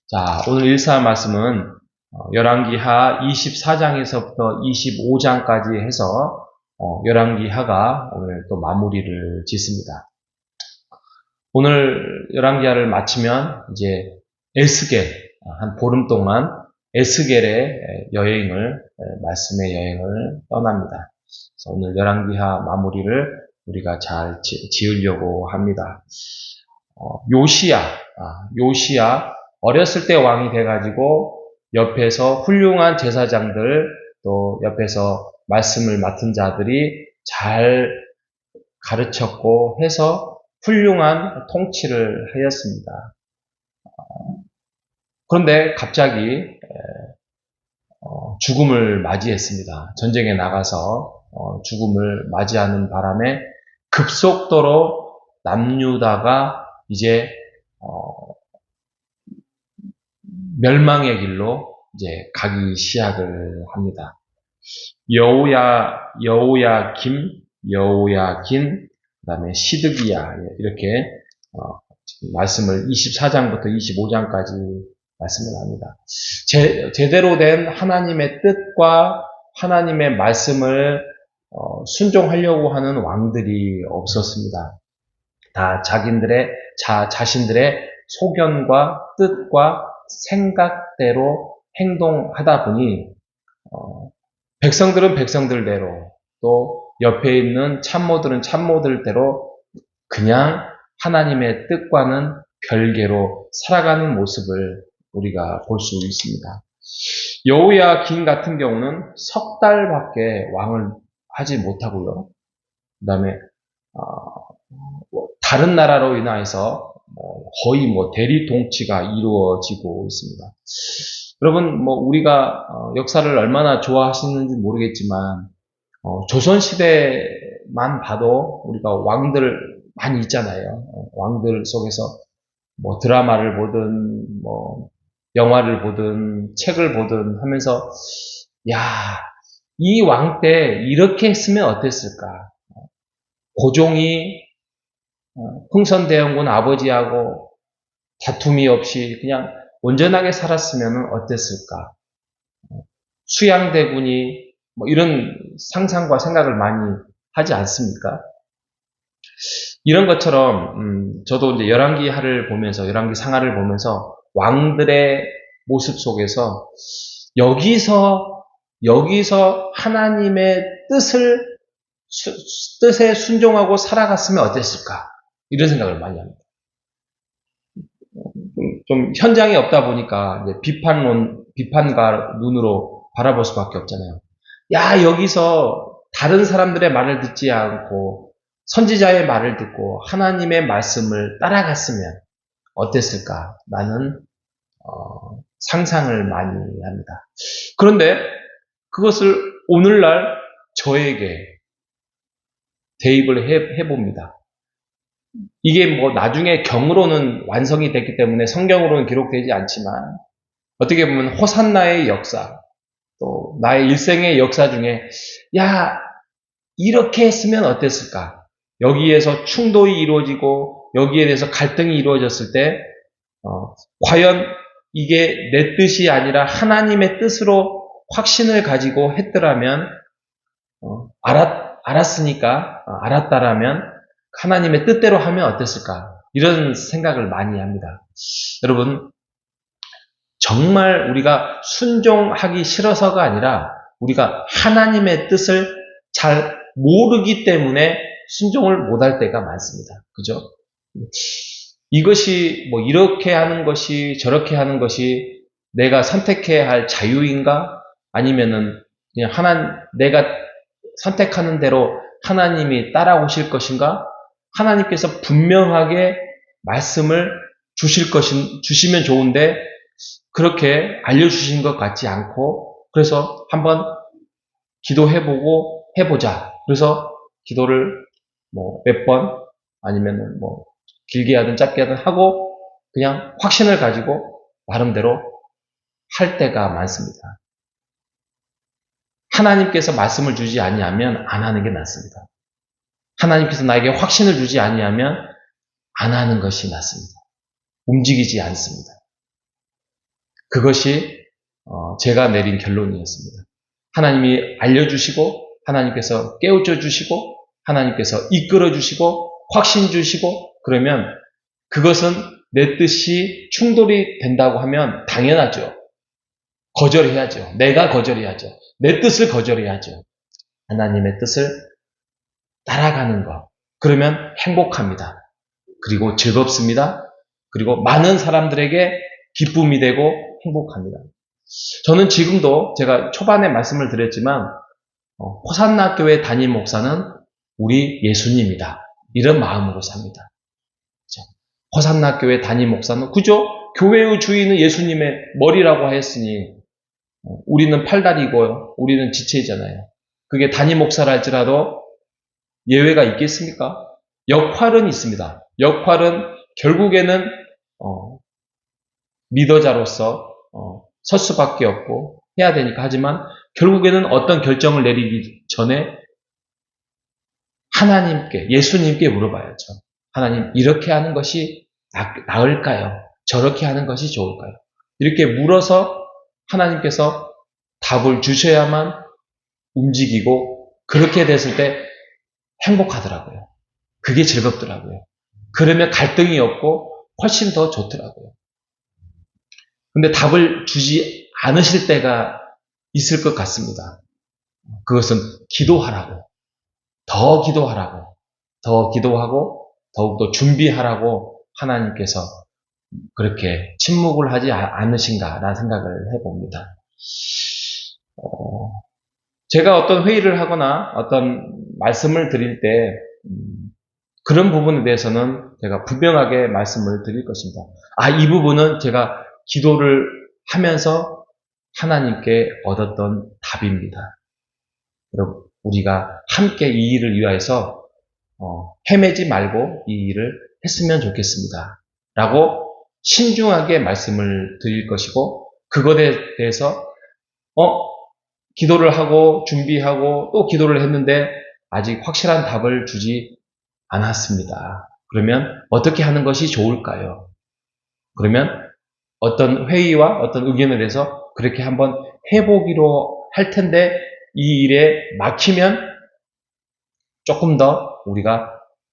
자, 오늘 일사 말씀은 열왕기하 24장에서부터 25장까지 해서 열왕기하가 오늘 또 마무리를 짓습니다. 오늘 열왕기하를 마치면 이제 에스겔, 한 보름 동안 에스겔의 여행을, 말씀의 여행을 떠납니다. 그래서 오늘 열왕기하 마무리를 우리가 잘 지으려고 합니다. 요시야 어렸을 때 왕이 돼가지고 옆에서 훌륭한 제사장들 또 옆에서 말씀을 맡은 자들이 잘 가르쳤고 해서 훌륭한 통치를 하였습니다. 그런데 갑자기 죽음을 맞이했습니다. 전쟁에 나가서 죽음을 맞이하는 바람에 급속도로 남유다가 이제 멸망의 길로 이제 가기 시작을 합니다. 여호야긴, 그다음에 시드기야 이렇게 말씀을 24장부터 25장까지 말씀을 합니다. 제대로 된 하나님의 뜻과 하나님의 말씀을 순종하려고 하는 왕들이 없었습니다. 다 자신들의 소견과 뜻과 생각대로 행동하다 보니 백성들은 백성들대로 또 옆에 있는 참모들은 참모들대로 그냥 하나님의 뜻과는 별개로 살아가는 모습을 우리가 볼 수 있습니다. 여호야긴 같은 경우는 석 달밖에 왕을 하지 못하고요. 그 다음에 다른 나라로 인해서 거의 대리 통치가 이루어지고 있습니다. 여러분, 우리가 역사를 얼마나 좋아하시는지 모르겠지만 조선시대만 봐도 우리가 왕들 많이 있잖아요. 왕들 속에서 드라마를 보든 영화를 보든 책을 보든 하면서 이 왕 때 이렇게 했으면 어땠을까? 고종이 흥선대원군 아버지하고 다툼이 없이 그냥 온전하게 살았으면 어땠을까? 수양대군이 이런 상상과 생각을 많이 하지 않습니까? 이런 것처럼 저도 이제 열왕기하를 보면서 열왕기 상하를 보면서 왕들의 모습 속에서 여기서 하나님의 뜻에 순종하고 살아갔으면 어땠을까? 이런 생각을 많이 합니다. 좀 현장에 없다 보니까 이제 비판가 눈으로 바라볼 수밖에 없잖아요. 여기서 다른 사람들의 말을 듣지 않고 선지자의 말을 듣고 하나님의 말씀을 따라갔으면 어땠을까? 라는 상상을 많이 합니다. 그런데 그것을 오늘날 저에게 대입을 해봅니다. 이게 나중에 경으로는 완성이 됐기 때문에 성경으로는 기록되지 않지만 어떻게 보면 호산나의 역사, 또 나의 일생의 역사 중에 이렇게 했으면 어땠을까? 여기에서 충돌이 이루어지고 여기에 대해서 갈등이 이루어졌을 때 과연 이게 내 뜻이 아니라 하나님의 뜻으로 확신을 가지고 했더라면 알았다라면 하나님의 뜻대로 하면 어땠을까? 이런 생각을 많이 합니다. 여러분, 정말 우리가 순종하기 싫어서가 아니라 우리가 하나님의 뜻을 잘 모르기 때문에 순종을 못할 때가 많습니다. 그죠? 이것이 이렇게 하는 것이 저렇게 하는 것이 내가 선택해야 할 자유인가? 아니면은 그냥 내가 선택하는 대로 하나님이 따라오실 것인가? 하나님께서 분명하게 말씀을 주시면 좋은데 그렇게 알려주신 것 같지 않고 그래서 한번 기도해보고 해보자. 그래서 기도를 몇 번 아니면 길게 하든 짧게 하든 하고 그냥 확신을 가지고 나름대로 할 때가 많습니다. 하나님께서 말씀을 주지 아니하면 안 하는 게 낫습니다. 하나님께서 나에게 확신을 주지 아니하면 안 하는 것이 낫습니다. 움직이지 않습니다. 그것이 제가 내린 결론이었습니다. 하나님이 알려주시고 하나님께서 깨우쳐 주시고 하나님께서 이끌어 주시고 확신 주시고 그러면 그것은 내 뜻이 충돌이 된다고 하면 당연하죠. 거절해야죠. 내가 거절해야죠. 내 뜻을 거절해야죠. 하나님의 뜻을 따라가는 것. 그러면 행복합니다. 그리고 즐겁습니다. 그리고 많은 사람들에게 기쁨이 되고 행복합니다. 저는 지금도 제가 초반에 말씀을 드렸지만 호산나 교회 담임 목사는 우리 예수님이다. 이런 마음으로 삽니다. 호산나 교회 담임 목사는 그저 교회의 주인은 예수님의 머리라고 하였으니 우리는 팔다리고 우리는 지체잖아요. 그게 담임 목사라 할지라도 예외가 있겠습니까? 역할은 있습니다. 역할은 결국에는 리더자로서 설 수밖에 없고 해야 되니까 하지만 결국에는 어떤 결정을 내리기 전에 하나님께 예수님께 물어봐야죠. 하나님 이렇게 하는 것이 나을까요? 저렇게 하는 것이 좋을까요? 이렇게 물어서 하나님께서 답을 주셔야만 움직이고 그렇게 됐을 때 행복하더라고요. 그게 즐겁더라고요. 그러면 갈등이 없고 훨씬 더 좋더라고요. 근데 답을 주지 않으실 때가 있을 것 같습니다. 그것은 기도하라고, 더 기도하라고, 더 기도하고 더욱더 준비하라고 하나님께서 그렇게 침묵을 하지 않으신가라는 생각을 해봅니다. 제가 어떤 회의를 하거나 어떤 말씀을 드릴 때 그런 부분에 대해서는 제가 분명하게 말씀을 드릴 것입니다. 이 부분은 제가 기도를 하면서 하나님께 얻었던 답입니다. 여러분, 우리가 함께 이 일을 위하여서 헤매지 말고 이 일을 했으면 좋겠습니다. 라고 신중하게 말씀을 드릴 것이고 그것에 대해서 기도를 하고 준비하고 또 기도를 했는데 아직 확실한 답을 주지 않았습니다. 그러면 어떻게 하는 것이 좋을까요? 그러면 어떤 회의와 어떤 의견에 대해서 그렇게 한번 해보기로 할 텐데 이 일에 막히면 조금 더 우리가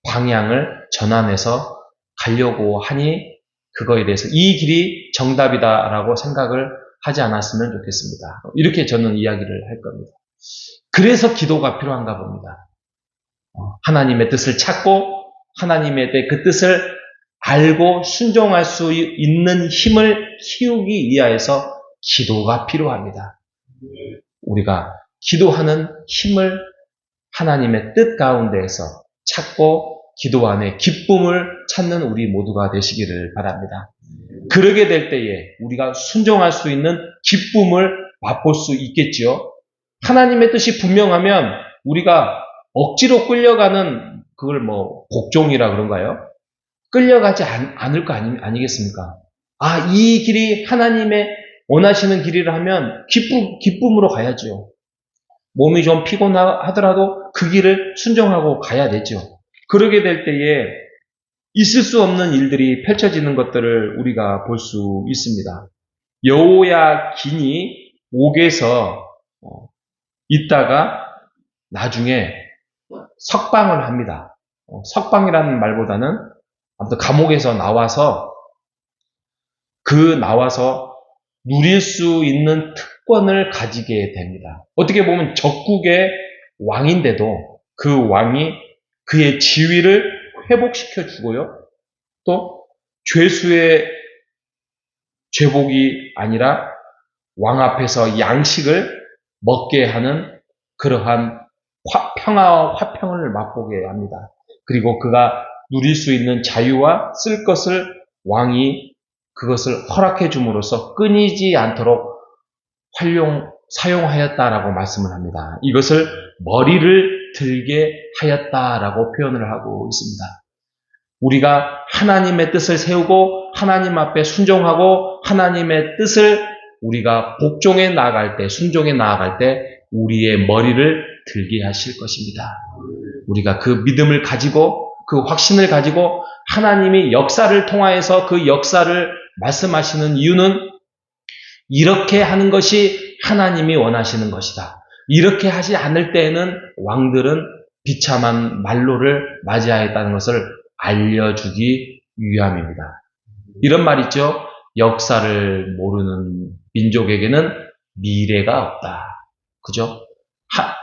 방향을 전환해서 가려고 하니 그거에 대해서 이 길이 정답이다라고 생각을 하지 않았으면 좋겠습니다. 이렇게 저는 이야기를 할 겁니다. 그래서 기도가 필요한가 봅니다. 하나님의 뜻을 찾고 하나님의 그 뜻을 알고 순종할 수 있는 힘을 키우기 위하여서 기도가 필요합니다. 우리가 기도하는 힘을 하나님의 뜻 가운데에서 찾고 기도 안에 기쁨을 찾는 우리 모두가 되시기를 바랍니다. 그러게 될 때에 우리가 순종할 수 있는 기쁨을 맛볼 수 있겠지요. 하나님의 뜻이 분명하면 우리가 억지로 끌려가는 그걸 복종이라 그런가요? 끌려가지 않을 거 아니겠습니까? 이 길이 하나님의 원하시는 길이라 하면 기쁨으로 가야죠. 몸이 좀 피곤하더라도 그 길을 순종하고 가야 되죠. 그러게 될 때에 있을 수 없는 일들이 펼쳐지는 것들을 우리가 볼 수 있습니다. 여호야긴이 옥에서 있다가 나중에 석방을 합니다. 석방이라는 말보다는 아무튼 감옥에서 나와서 나와서 누릴 수 있는 특권을 가지게 됩니다. 어떻게 보면 적국의 왕인데도 그 왕이 그의 지위를 회복시켜 주고요. 또 죄수의 죄복이 아니라 왕 앞에서 양식을 먹게 하는 그러한 평화와 화평을 맛보게 합니다. 그리고 그가 누릴 수 있는 자유와 쓸 것을 왕이 그것을 허락해 줌으로써 끊이지 않도록 사용하였다라고 말씀을 합니다. 이것을 머리를 들게 하였다라고 표현을 하고 있습니다. 우리가 하나님의 뜻을 세우고 하나님 앞에 순종하고 하나님의 뜻을 우리가 복종해 나아갈 때, 순종해 나아갈 때 우리의 머리를 들게 하실 것입니다. 우리가 그 믿음을 가지고 그 확신을 가지고 하나님이 역사를 통하여서 그 역사를 말씀하시는 이유는 이렇게 하는 것이 하나님이 원하시는 것이다. 이렇게 하지 않을 때에는 왕들은 비참한 말로를 맞이하였다는 것을 알려주기 위함입니다. 이런 말 있죠. 역사를 모르는 민족에게는 미래가 없다. 그죠?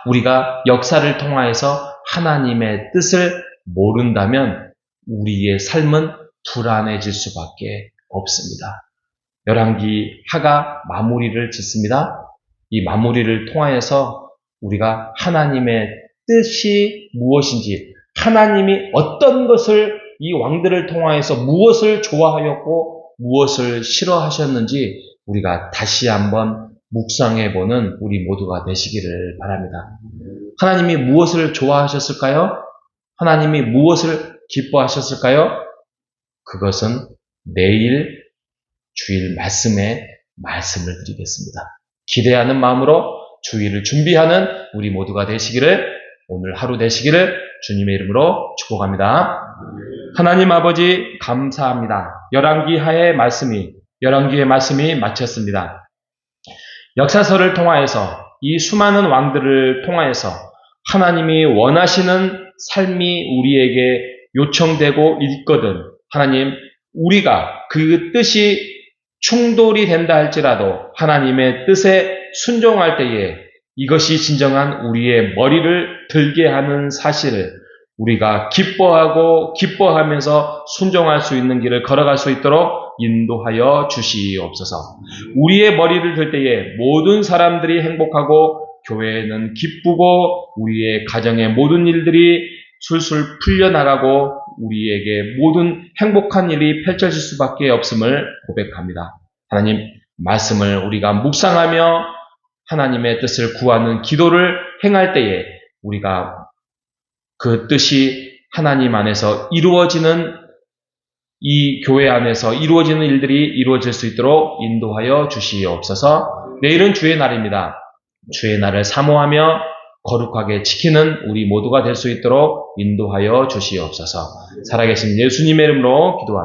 우리가 역사를 통하여서 하나님의 뜻을 모른다면 우리의 삶은 불안해질 수밖에 없습니다. 열왕기 하가 마무리를 짓습니다. 이 마무리를 통하여서 우리가 하나님의 뜻이 무엇인지, 하나님이 어떤 것을 이 왕들을 통하여서 무엇을 좋아하였고 무엇을 싫어하셨는지 우리가 다시 한번 묵상해보는 우리 모두가 되시기를 바랍니다. 하나님이 무엇을 좋아하셨을까요? 하나님이 무엇을 기뻐하셨을까요? 그것은 내일 주일 말씀에 말씀을 드리겠습니다. 기대하는 마음으로 주일을 준비하는 우리 모두가 되시기를, 오늘 하루 되시기를 주님의 이름으로 축복합니다. 하나님 아버지 감사합니다. 열왕기의 말씀이 마쳤습니다. 역사서를 통하여서 이 수많은 왕들을 통하여서 하나님이 원하시는 삶이 우리에게 요청되고 있거든 하나님, 우리가 그 뜻이 충돌이 된다 할지라도 하나님의 뜻에 순종할 때에 이것이 진정한 우리의 머리를 들게 하는 사실을 우리가 기뻐하면서 순종할 수 있는 길을 걸어갈 수 있도록 인도하여 주시옵소서. 우리의 머리를 들 때에 모든 사람들이 행복하고 교회는 기쁘고 우리의 가정의 모든 일들이 술술 풀려나가고 우리에게 모든 행복한 일이 펼쳐질 수밖에 없음을 고백합니다. 하나님, 말씀을 우리가 묵상하며 하나님의 뜻을 구하는 기도를 행할 때에 우리가 그 뜻이 하나님 안에서 이루어지는, 이 교회 안에서 이루어지는 일들이 이루어질 수 있도록 인도하여 주시옵소서. 내일은 주의 날입니다. 주의 날을 사모하며 거룩하게 지키는 우리 모두가 될 수 있도록 인도하여 주시옵소서. 살아계신 예수님의 이름으로 기도합니다.